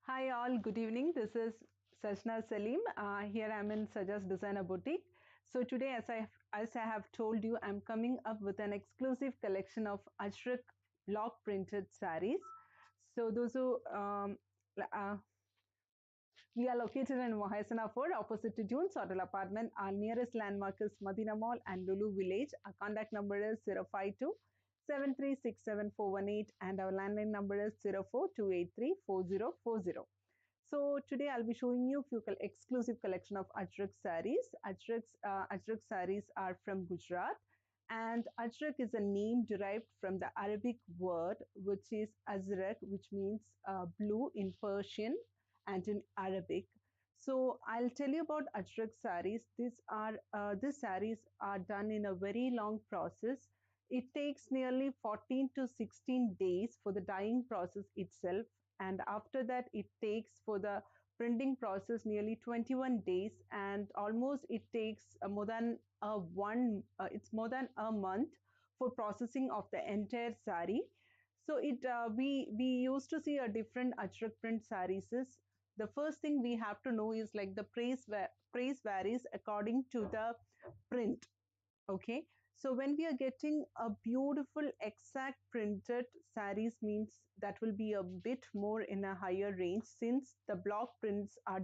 Hi all, good evening. This is Sajna Salim. Here I'm in SajaaS Designer Boutique. So today, as I have told you, I'm coming up with an exclusive collection of Ajrakh block printed sarees. So those who uh, we are located in Muhaisnah 4, opposite to Dunes Hotel Apartment. Our nearest landmark is Madina Mall and Lulu Village. Our contact number is 052 7367418 and our landline number is 0428344040. So today I'll be showing you a few exclusive collection of Ajrakh sarees. Ajrakh sarees are from Gujarat, and Ajrakh is a name derived from the Arabic word which is Azrak, which means blue in Persian and in Arabic. So I'll tell you about Ajrakh sarees. These sarees are done in a very long process. It takes nearly 14 to 16 days for the dyeing process itself, and after that it takes for the printing process nearly 21 days, and almost it takes more than a month for processing of the entire sari. So it we used to see a different Ajrak print sarees. The first thing we have to know is like the price varies according to the print. Okay, so when we are getting a beautiful exact printed sarees, means that will be a bit more in a higher range, since the block prints are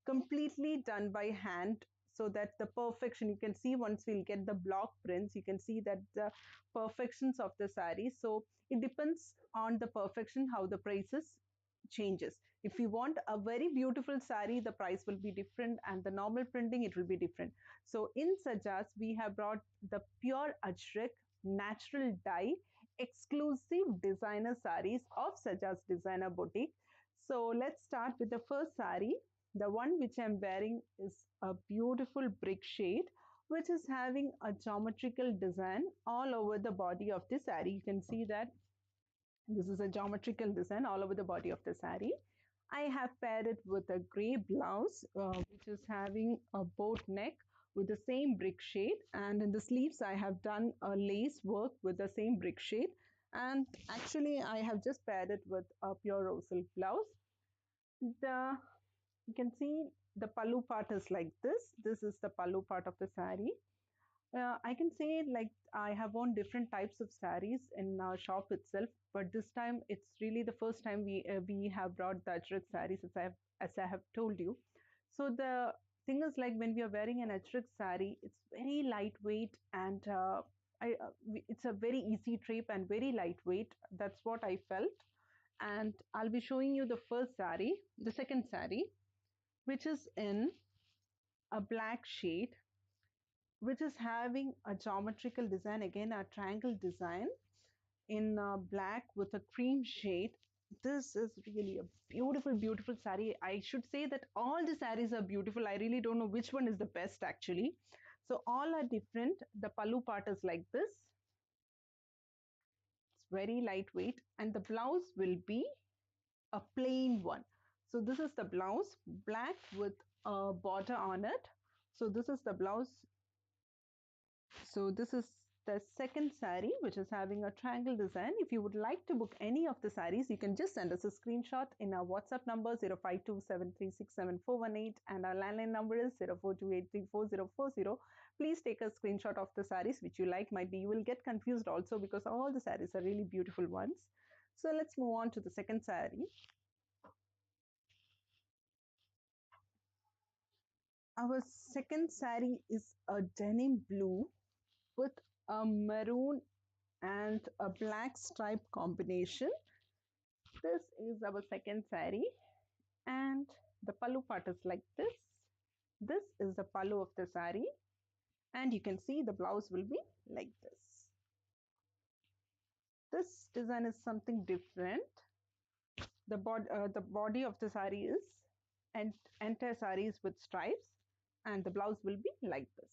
completely done by hand, so that the perfection you can see once we'll get the block prints, you can see that the perfections of the saree. So it depends on the perfection how the prices changes. If you want a very beautiful sari, the price will be different, and the normal printing it will be different. So in SajaaS, we have brought the pure Ajrak natural dye exclusive designer saris of SajaaS Designer Boutique. So let's start with the first sari. The one which I'm wearing is a beautiful brick shade, which is having a geometrical design all over the body of the sari. You can see that this is a geometrical design all over the body of the sari. I have paired it with a grey blouse, which is having a boat neck with the same brick shade, and in the sleeves I have done a lace work with the same brick shade, and actually I have just paired it with a pure rose silk blouse. The You can see the pallu part is like this. This is the pallu part of the sari. I can say like I have worn different types of saris in our shop itself, but this time it's really the first time we have brought the Ajrak saris, as I have told you. So the thing is like when we are wearing an Ajrak sari, it's very lightweight, and it's a very easy drape and very lightweight. That's what I felt. And I'll be showing you the first sari, the second sari, which is in a black shade, which is having a geometrical design, again a triangle design in black with a cream shade. This is really a beautiful, beautiful sari. I should say that all the saris are beautiful. I really don't know which one is the best actually. So all are different. The pallu part is like this. It's very lightweight, and the blouse will be a plain one. So this is the blouse, black with a border on it. So this is the blouse. So this is the second sari, which is having a triangle design. If you would like to book any of the saris, you can just send us a screenshot in our WhatsApp number 0527367418, and our landline number is 0428344040. Please take a screenshot of the saris which you like. Might be you will get confused also, because all the saris are really beautiful ones. So let's move on to the second sari. Our second sari is a denim blue with a maroon and a black stripe combination. This is our second sari, and the pallu part is like this. This is the pallu of the sari, and you can see the blouse will be like this. This design is something different. The body of the sari is, and entire sari is with stripes, and the blouse will be like this.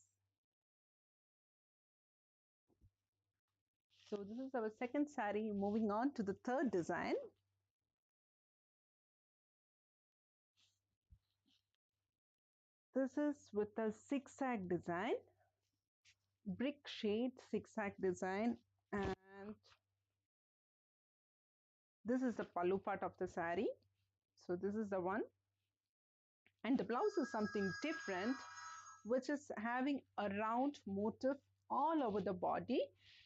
So this is our second sari. Moving on to the third design. This is with a zigzag design, brick shade zigzag design, and this is the pallu part of the sari. So this is the one. And the blouse is something different, which is having a round motif all over the body.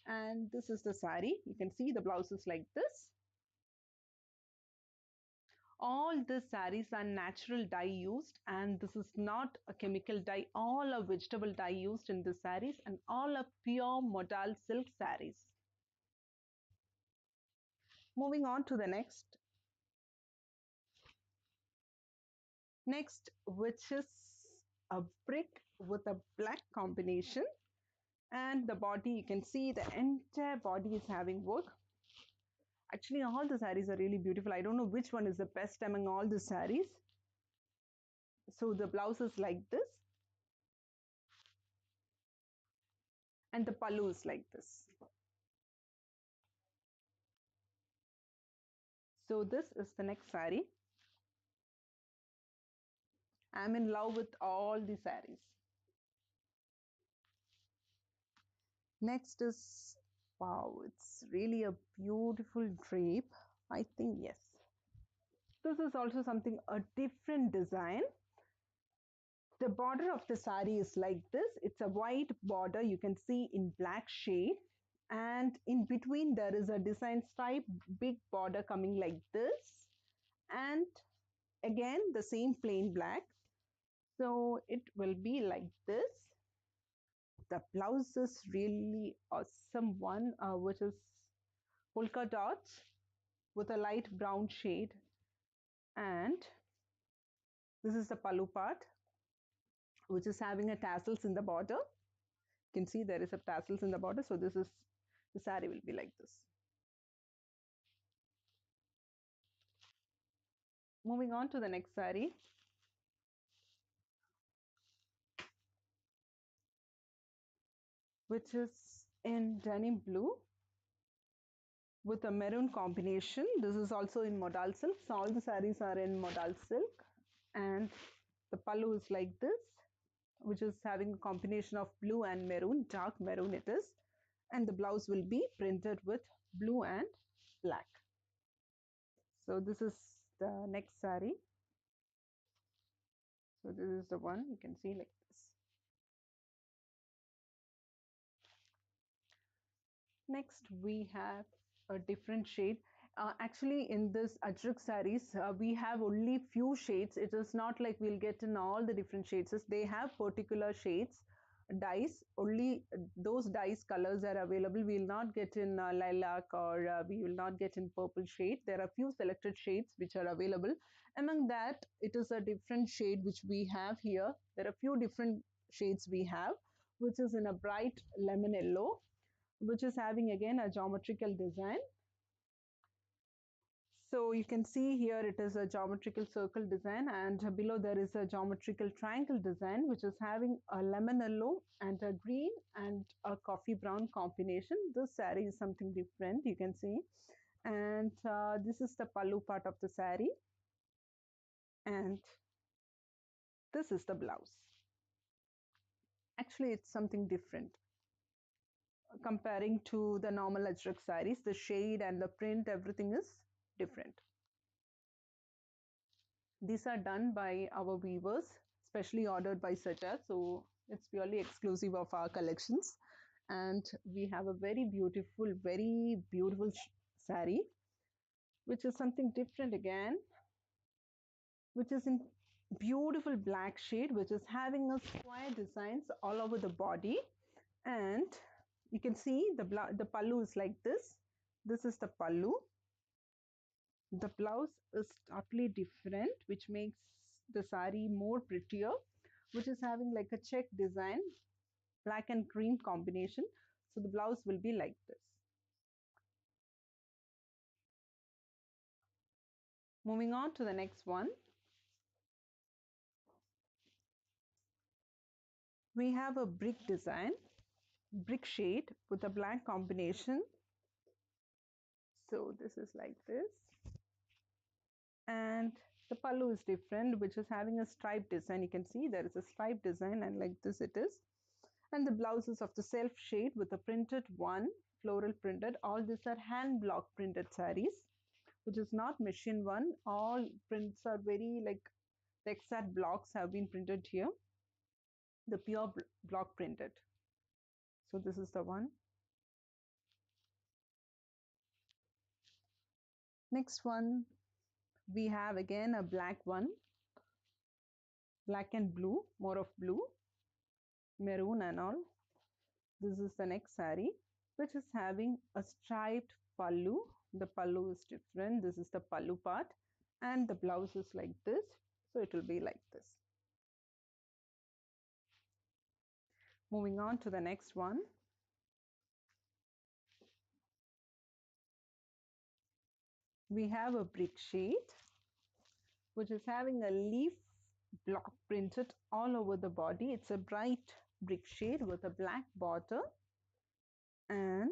And this is the sari. You can see the blouse is like this. All the saris are natural dye used, and this is not a chemical dye. All are vegetable dye used in the saris, and all are pure modal silk saris. Moving on to the next, which is a brick with a black combination, and the body, you can see the entire body is having work. Actually, all the saris are really beautiful. I don't know which one is the best among all the saris. So the blouse is like this, and the pallu is like this. So this is the next sari. I'm in love with all the saris. Next is, wow, it's really a beautiful drape. I think yes. This is also something, a different design. The border of the sari is like this. It's a white border, you can see in black shade. And in between there is a design stripe, big border coming like this. And again, the same plain black. So it will be like this. The blouse is really awesome one, which is polka dots with a light brown shade. And this is the pallu part, which is having a tassels in the border. You can see there is a tassels in the border. So this is, the sari will be like this. Moving on to the next sari, which is in denim blue with a maroon combination. This is also in modal silk. So all the saris are in modal silk, and the pallu is like this, which is having a combination of blue and maroon, dark maroon it is, and the blouse will be printed with blue and black. So this is the next sari. So this is the one, you can see like this. Next we have a different shade. Actually, in this Ajrakh saris, we have only few shades. It is not like we'll get in all the different shades. They have particular shades, dyes. Only those dyes colors are available. We will not get in lilac, or we will not get in purple shade. There are few selected shades which are available. Among that, it is a different shade which we have here. There are few different shades we have, which is in a bright lemon yellow, which is having again a geometrical design. So you can see here it is a geometrical circle design, and below there is a geometrical triangle design, which is having a lemon yellow and a green and a coffee brown combination. This sari is something different, you can see. And this is the pallu part of the sari, and this is the blouse. Actually, it's something different comparing to the normal Ajrakh saris. The shade and the print, everything is different. These are done by our weavers, specially ordered by SajaaS. So it's purely exclusive of our collections. And we have a very beautiful sari, which is something different again, which is in beautiful black shade, which is having a square designs all over the body. And you can see the pallu is like this. This is the pallu. The blouse is totally different, which makes the sari more prettier, which is having like a check design, black and cream combination. So the blouse will be like this. Moving on to the next one, we have a brick design, brick shade with a black combination. So this is like this, and the pallu is different, which is having a stripe design. You can see there is a stripe design, and like this it is. And the blouses of the self shade with a printed one, floral printed. All these are hand block printed saris, which is not machine one. All prints are very like the exact blocks have been printed here, the pure block printed. So this is the one. Next one, we have again a black one, black and blue, more of blue, maroon and all. This is the next saree, which is having a striped pallu. The pallu is different. This is the pallu part, and the blouse is like this. So it will be like this. Moving on to the next one. We have a brick shade, which is having a leaf block printed all over the body. It's a bright brick shade with a black border, and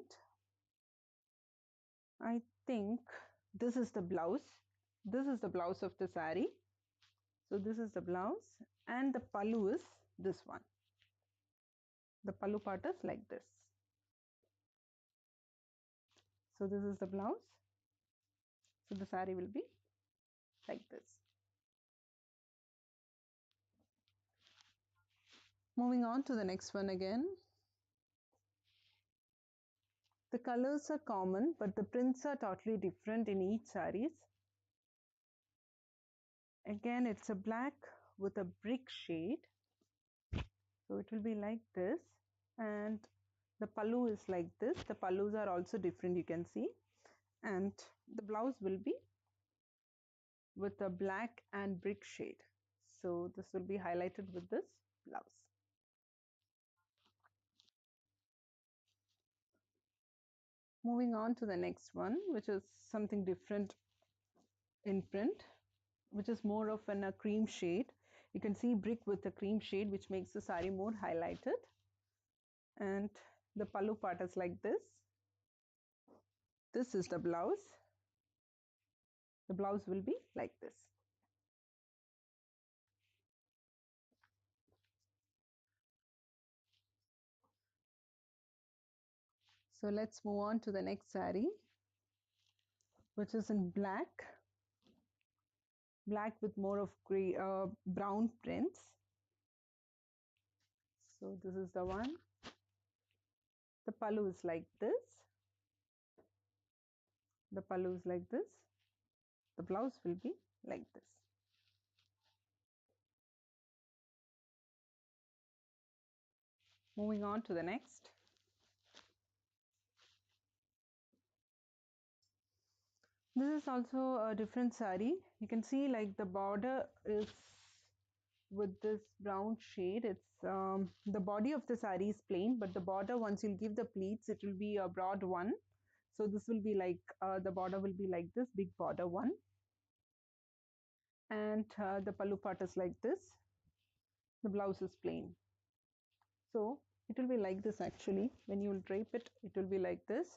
I think this is the blouse. This is the blouse of the saree. So this is the blouse, and the pallu is this one. The pallu part is like this. So this is the blouse. So the saree will be like this. Moving on to the next one again. The colors are common, but the prints are totally different in each sarees. Again, it's a black with a brick shade. So it will be like this. And the pallu is like this. The pallus are also different, you can see. And the blouse will be with a black and brick shade. So this will be highlighted with this blouse. Moving on to the next one, which is something different in print, which is more of a cream shade. You can see brick with a cream shade, which makes the saree more highlighted. And the pallu part is like this. This is the blouse. The blouse will be like this. So let's move on to the next saree, which is in black. Black with more of gray, brown prints. So this is the one. The pallu is like this. The pallu is like this. The blouse will be like this. Moving on to the next. This is also a different saree. You can see like the border is with this brown shade. It's the body of the saree is plain, but the border, once you'll give the pleats, it will be a broad one. So this will be like the border will be like this big border one, and the pallu part is like this. The blouse is plain. So it will be like this actually. When you will drape it, it will be like this.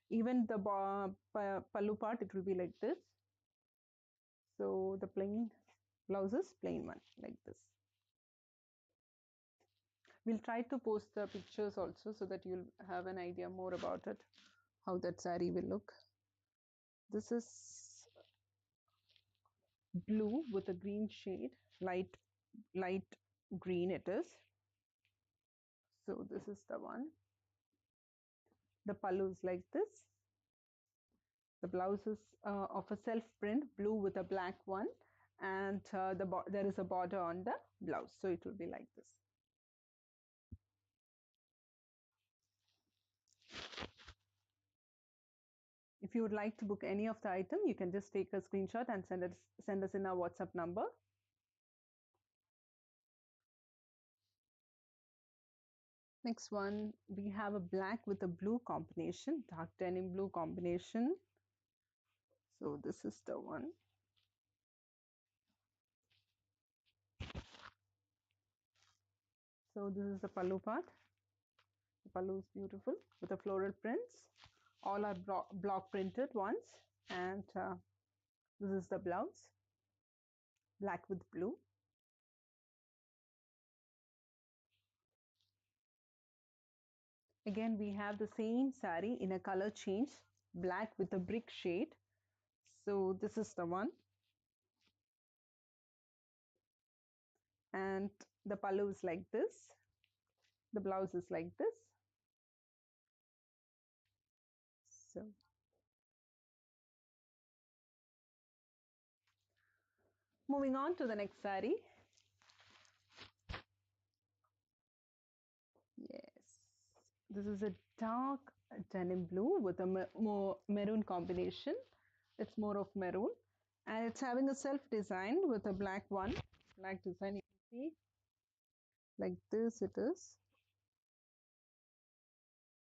Even the pallu part, it will be like this. So the plain blouse is plain one like this. We'll try to post the pictures also so that you'll have an idea more about it, how that saree will look. This is blue with a green shade, light green it is. So this is the one. The pallu is like this. The blouse is of a self print, blue with a black one, and there is a border on the blouse, so it will be like this. If you would like to book any of the item, you can just take a screenshot and send us in our WhatsApp number. Next one, we have a black with a blue combination, dark denim blue combination. So this is the one. So this is the pallu part. The pallu is beautiful with the floral prints. All are block printed ones, and this is the blouse, black with blue. Again, we have the same saree in a color change, black with a brick shade. So this is the one, and the pallu is like this, the blouse is like this. So moving on to the next saree. Yes, this is a dark denim blue with a more maroon combination. It's more of maroon, and it's having a self design with a black one, black design. You can see like this. It is.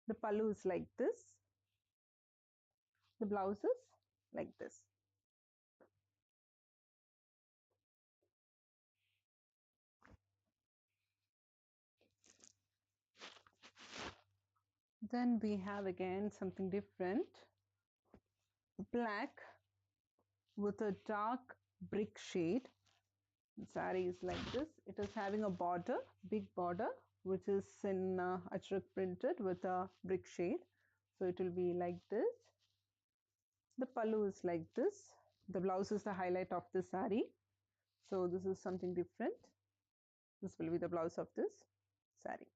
The pallu is like this. The blouse is like this. Then we have again something different, black with a dark brick shade. The saree is like this. It is having a border, big border, which is in Ajrakh printed with a brick shade. So it will be like this. The pallu is like this. The blouse is the highlight of the saree. So this is something different. This will be the blouse of this saree.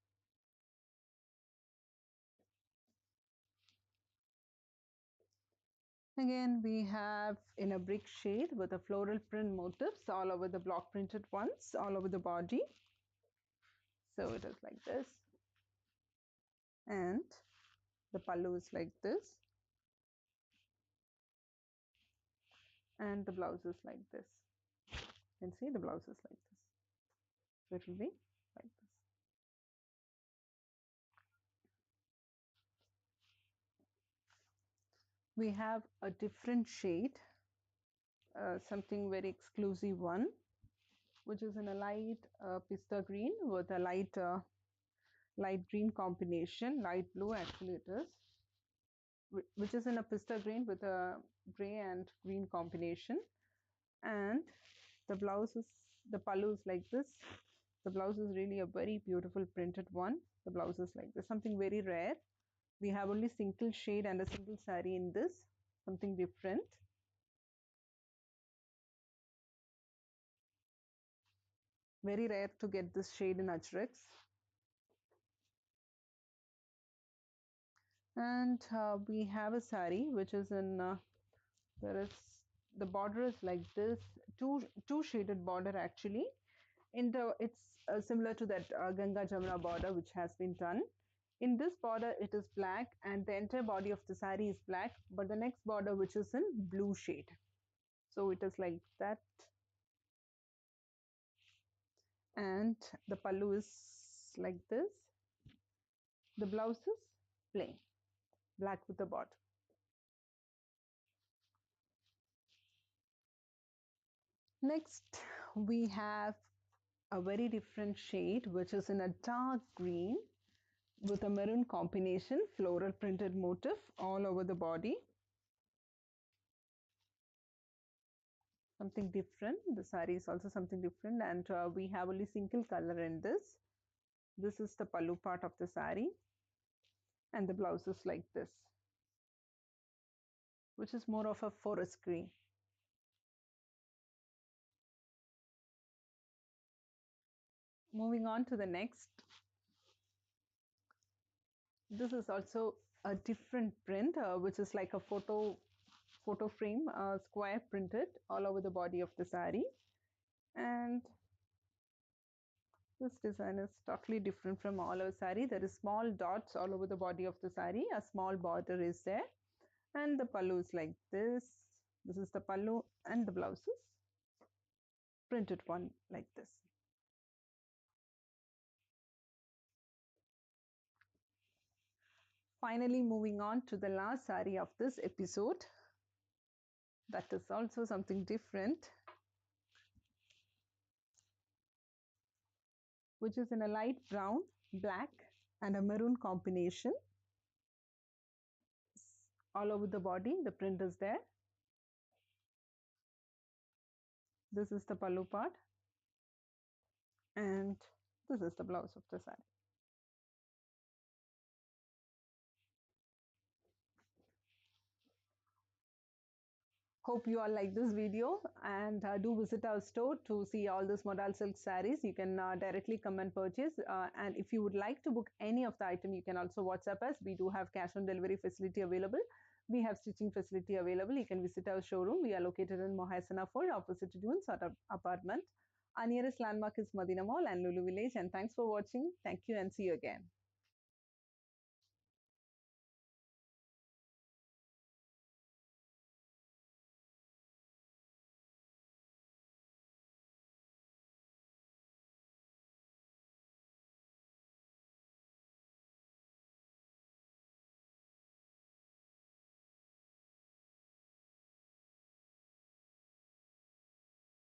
Again, we have in a brick shade with a floral print motifs all over the block printed ones, all over the body. So it is like this. And the pallu is like this. And the blouse is like this. You can see the blouse is like this. So it will be like this. We have a different shade, something very exclusive one, which is in a light pista green with a light green combination, light blue actually it is, which is in a pista green with a gray and green combination. And the blouse is, the pallu is like this. The blouse is really a very beautiful printed one. The blouse is like this, something very rare. We have only single shade and a single saree in this, something different. Very rare to get this shade in Ajrakhs. And we have a saree which is in, there is, the border is like this, two shaded border actually. In the, it's similar to that Ganga Jamuna border which has been done. In this border it is black and the entire body of the saree is black, but the next border which is in blue shade. So it is like that. And the pallu is like this. The blouse is plain, black with the border. Next, we have a very different shade, which is in a dark green with a maroon combination, floral printed motif all over the body. Something different. The saree is also something different, and we have only single color in this. This is the pallu part of the saree, and the blouse is like this, which is more of a forest green. Moving on to the next. This is also a different print, which is like a photo frame, square printed all over the body of the saree. And this design is totally different from all our saree. There is small dots all over the body of the saree. A small border is there, and the pallu is like this. This is the pallu, and the blouse is printed one like this. Finally, moving on to the last saree of this episode. That is also something different, which is in a light brown, black, and a maroon combination. All over the body, the print is there. This is the pallu part, and this is the blouse of the saree. Hope you all like this video and do visit our store to see all these modal silk sarees. You can directly come and purchase. And if you would like to book any of the item, you can also WhatsApp us. We do have cash on delivery facility available. We have stitching facility available. You can visit our showroom. We are located in Muhaisnah 4, opposite to Dunes apartment. Our nearest landmark is Madina Mall and Lulu Village. And thanks for watching. Thank you and see you again.